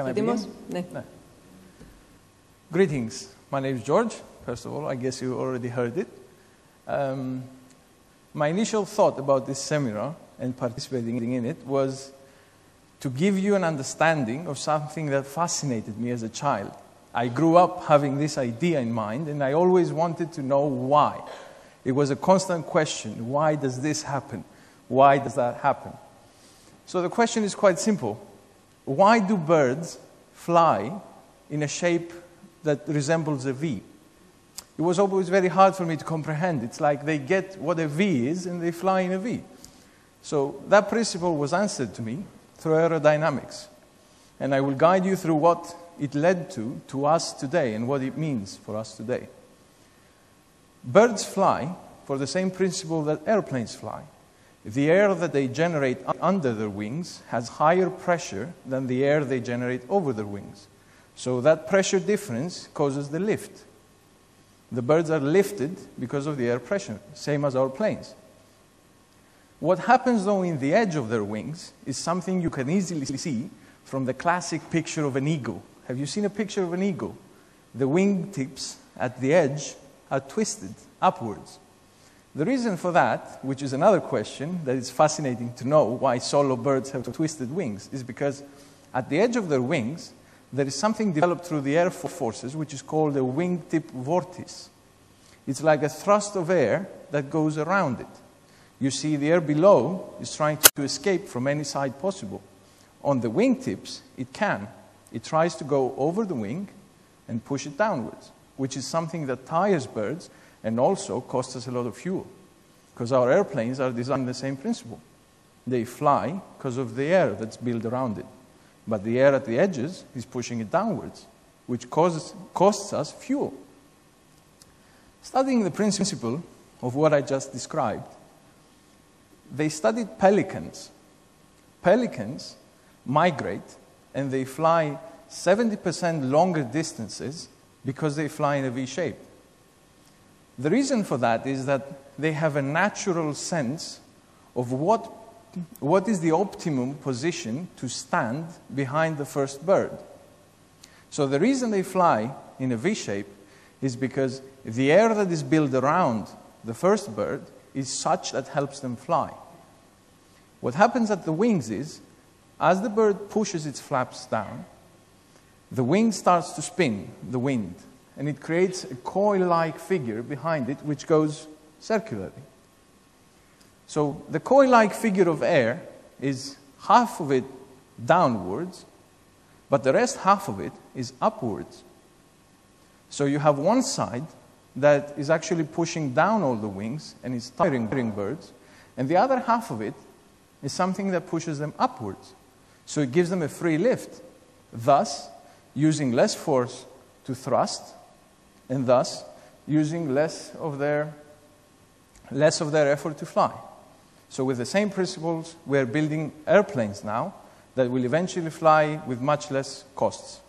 Can I begin? No. Greetings. My name is George. First of all, I guess you already heard it. My initial thought about this seminar and participating in it was to give you an understanding of something that fascinated me as a child. I grew up having this idea in mind, and I always wanted to know why. It was a constant question. Why does this happen? Why does that happen? So the question is quite simple. Why do birds fly in a shape that resembles a V? It was always very hard for me to comprehend. It's like they get what a V is and they fly in a V. So that principle was answered to me through aerodynamics. And I will guide you through what it led to us today and what it means for us today. Birds fly for the same principle that airplanes fly. The air that they generate under their wings has higher pressure than the air they generate over their wings. So that pressure difference causes the lift. The birds are lifted because of the air pressure, same as our planes. What happens though in the edge of their wings is something you can easily see from the classic picture of an eagle. Have you seen a picture of an eagle? The wingtips at the edge are twisted upwards. The reason for that, which is another question that is fascinating to know why solo birds have twisted wings, is because at the edge of their wings, there is something developed through the air forces which is called a wingtip vortice. It's like a thrust of air that goes around it. You see, the air below is trying to escape from any side possible. On the wingtips, it can. It tries to go over the wing and push it downwards, which is something that tires birds and also costs us a lot of fuel, because our airplanes are designed the same principle. They fly because of the air that's built around it. But the air at the edges is pushing it downwards, which costs us fuel. Studying the principle of what I just described, they studied pelicans. Pelicans migrate and they fly 70% longer distances because they fly in a V shape. The reason for that is that they have a natural sense of what is the optimum position to stand behind the first bird. So the reason they fly in a V shape is because the air that is built around the first bird is such that helps them fly. What happens at the wings is, as the bird pushes its flaps down, the wing starts to spin, the wind, and it creates a coil-like figure behind it which goes circularly. So the coil-like figure of air is half of it downwards, but the rest half of it is upwards. So you have one side that is actually pushing down all the wings and is tiring birds, and the other half of it is something that pushes them upwards. So it gives them a free lift, thus using less force to thrust, and thus using less of their effort to fly. So with the same principles, we are building airplanes now that will eventually fly with much less costs.